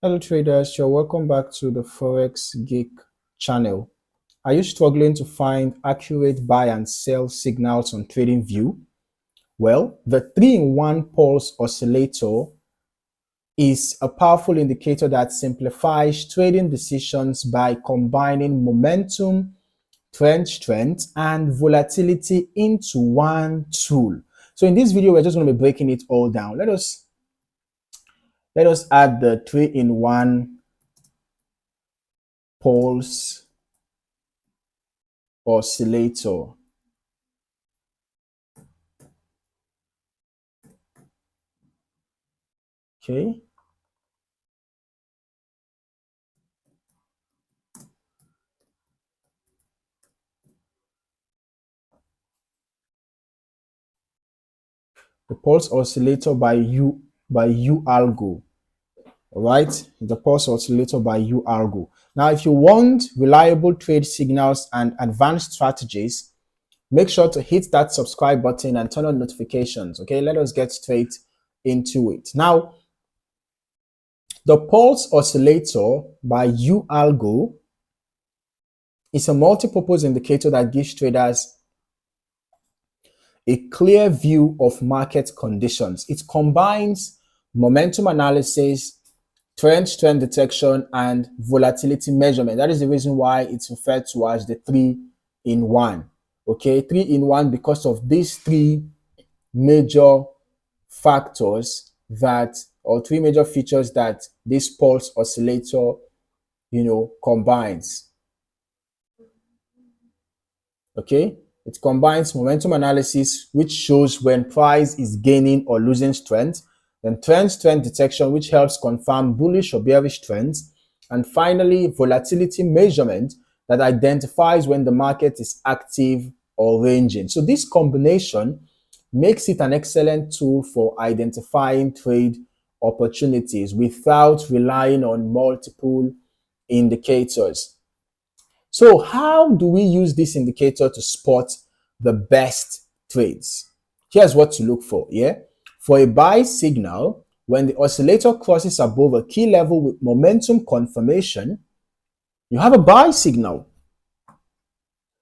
Hello traders, you're welcome back to the Forex Geek channel. Are you struggling to find accurate buy and sell signals on TradingView? Well, the 3-in-1 Pulse Oscillator is a powerful indicator that simplifies trading decisions by combining momentum, trend strength, and volatility into one tool. So in this video, we're just going to be breaking it all down. Let us add the 3-in-1 Pulse Oscillator. Okay. The Pulse Oscillator by UAlgo. All right, the Pulse Oscillator by UAlgo. Now, if you want reliable trade signals and advanced strategies, make sure to hit that subscribe button and turn on notifications. Okay, let us get straight into it. Now, the Pulse Oscillator by UAlgo is a multi-purpose indicator that gives traders a clear view of market conditions. It combines momentum analysis, trend strength detection, and volatility measurement. That is the reason why it's referred to as the 3-in-1. Okay, 3-in-1 because of these three major factors that, or three major features that this Pulse Oscillator, combines. Okay, it combines momentum analysis, which shows when price is gaining or losing strength, then trend strength detection, which helps confirm bullish or bearish trends, and finally volatility measurement that identifies when the market is active or ranging. So this combination makes it an excellent tool for identifying trade opportunities without relying on multiple indicators. So how do we use this indicator to spot the best trades? Here's what to look for. For a buy signal, when the oscillator crosses above a key level with momentum confirmation, you have a buy signal.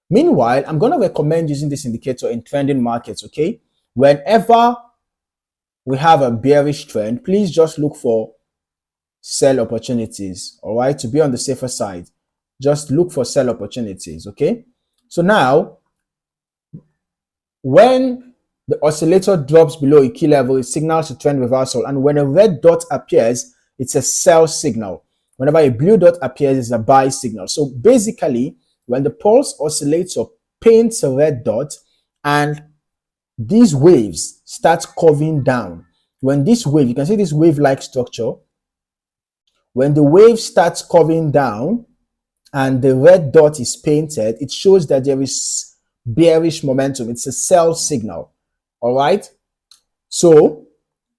Meanwhile, I'm going to recommend using this indicator in trending markets. Okay, whenever we have a bearish trend, please just look for sell opportunities. All right, to be on the safer side, just look for sell opportunities. Okay, so now when the oscillator drops below a key level, it signals a trend reversal, and when a red dot appears, it's a sell signal. Whenever a blue dot appears, it's a buy signal. So basically, when the Pulse Oscillator paints a red dot and these waves start curving down, when this wave, you can see this wave-like structure, when the wave starts curving down and the red dot is painted, it shows that there is bearish momentum. It's a sell signal. All right. So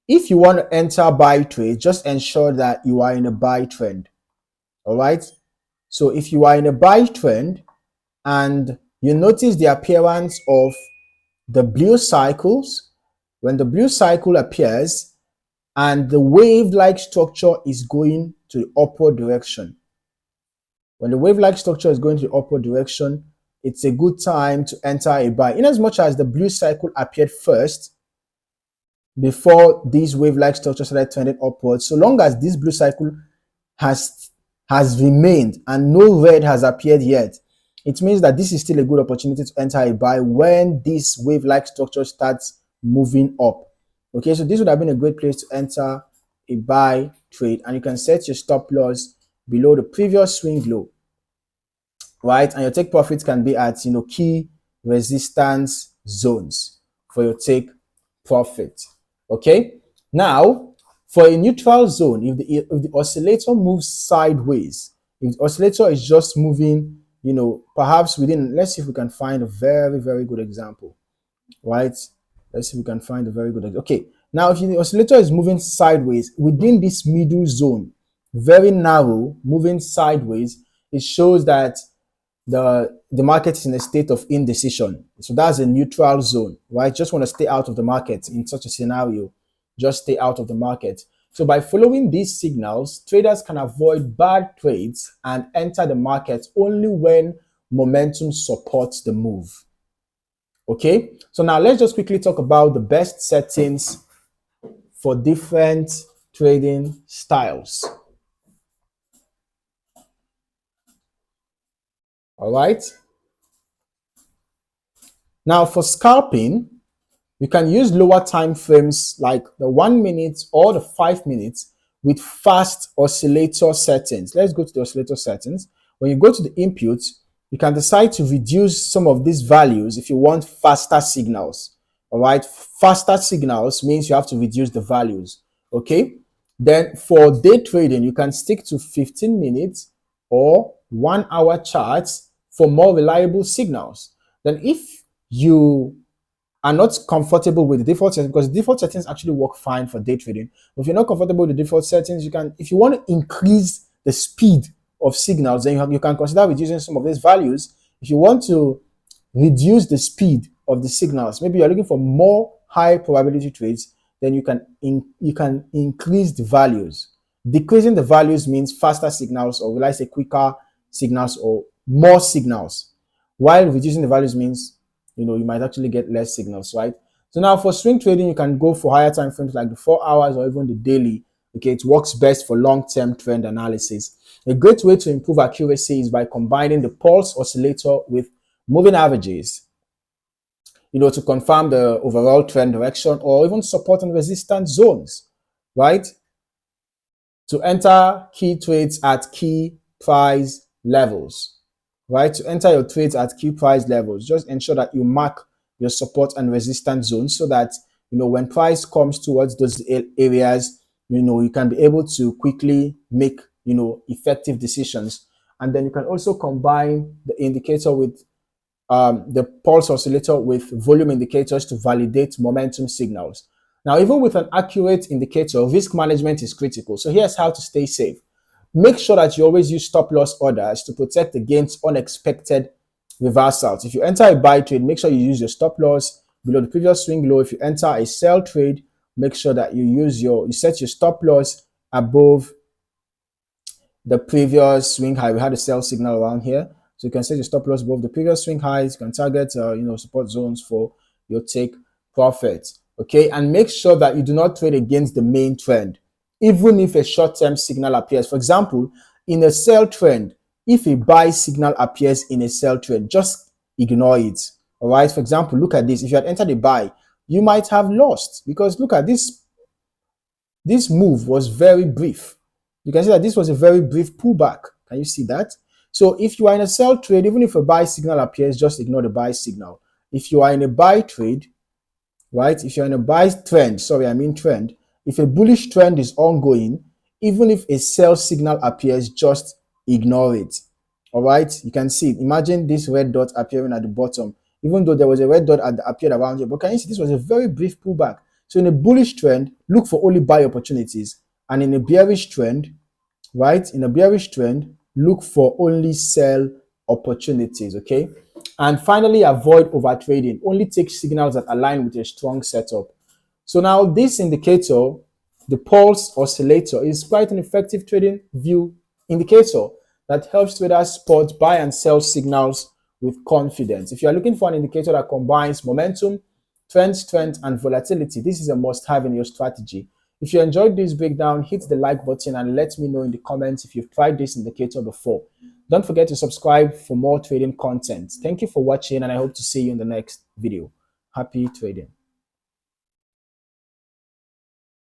if you want to enter buy trade, just ensure that you are in a buy trend. All right. So if you are in a buy trend and you notice the appearance of the blue cycles, when the blue cycle appears and the wave-like structure is going to the upward direction, when the wave-like structure is going to the upward direction, it's a good time to enter a buy. In as much as the blue cycle appeared first before this wave-like structure started trending upward, so long as this blue cycle has remained and no red has appeared yet, it means that this is still a good opportunity to enter a buy when this wave-like structure starts moving up. Okay, so this would have been a great place to enter a buy trade, and you can set your stop loss below the previous swing low, right? And your take profits can be at key resistance zones for your take profit. Okay, now for a neutral zone, if the oscillator moves sideways, if the oscillator is just moving, perhaps within, let's see if we can find a very, very good example, right? Let's see if we can find a very good example. Okay, now if the oscillator is moving sideways within this middle zone, very narrow, moving sideways, it shows that the market is in a state of indecision. So that's a neutral zone, right? Just want to stay out of the market in such a scenario. Just stay out of the market. So by following these signals, traders can avoid bad trades and enter the market only when momentum supports the move. Okay, so now let's just quickly talk about the best settings for different trading styles. All right. Now for scalping, you can use lower time frames like the 1 minute or the 5 minutes with fast oscillator settings. Let's go to the oscillator settings. When you go to the inputs, you can decide to reduce some of these values if you want faster signals. All right, faster signals means you have to reduce the values. Okay, then for day trading, you can stick to 15 minutes or 1 hour charts for more reliable signals. Then if you are not comfortable with the default settings, because default settings actually work fine for day trading. But if you're not comfortable with the default settings, you can, if you want to increase the speed of signals, then you can consider reducing some of these values. If you want to reduce the speed of the signals, maybe you're looking for more high probability trades, then you can increase the values. Decreasing the values means faster signals, or will I say quicker signals or more signals, while reducing the values means you might actually get less signals, right? So now for swing trading, you can go for higher time frames like the 4 hours or even the daily. Okay, it works best for long-term trend analysis. A great way to improve accuracy is by combining the Pulse Oscillator with moving averages, to confirm the overall trend direction or even support and resistance zones, right? To enter key trades at key price levels, right? To enter your trades at key price levels, just ensure that you mark your support and resistance zones so that, when price comes towards those areas, you can be able to quickly make, effective decisions. And then you can also combine the indicator with the pulse oscillator with volume indicators to validate momentum signals. Now, even with an accurate indicator, risk management is critical. So here's how to stay safe. Make sure that you always use stop loss orders to protect against unexpected reversals. If you enter a buy trade, make sure you use your stop loss below the previous swing low. If you enter a sell trade, make sure that you set your stop loss above the previous swing high. We had a sell signal around here, so you can set your stop loss above the previous swing highs. You can target support zones for your take profits. Okay, and make sure that you do not trade against the main trend, even if a short-term signal appears. For example, in a sell trend, if a buy signal appears in a sell trend, just ignore it. All right, for example, look at this. If you had entered a buy, you might have lost, because look at this. This move was very brief. You can see that this was a very brief pullback. Can you see that? So if you are in a sell trade, even if a buy signal appears, just ignore the buy signal. If you are in a buy trade, right? If you're in a buy trend, trend. If a bullish trend is ongoing, even if a sell signal appears, just ignore it. All right? You can see it. Imagine this red dot appearing at the bottom, even though there was a red dot appeared around here. But can you see this was a very brief pullback? So in a bullish trend, look for only buy opportunities. And in a bearish trend, right? In a bearish trend, look for only sell opportunities, okay? And finally, avoid over trading. Only take signals that align with a strong setup. So now this indicator, the Pulse Oscillator, is quite an effective trading view indicator that helps traders spot buy and sell signals with confidence. If you are looking for an indicator that combines momentum, trend strength, and volatility, this is a must-have in your strategy. If you enjoyed this breakdown, hit the like button and let me know in the comments if you've tried this indicator before. Don't forget to subscribe for more trading content. Thank you for watching, and I hope to see you in the next video. Happy trading.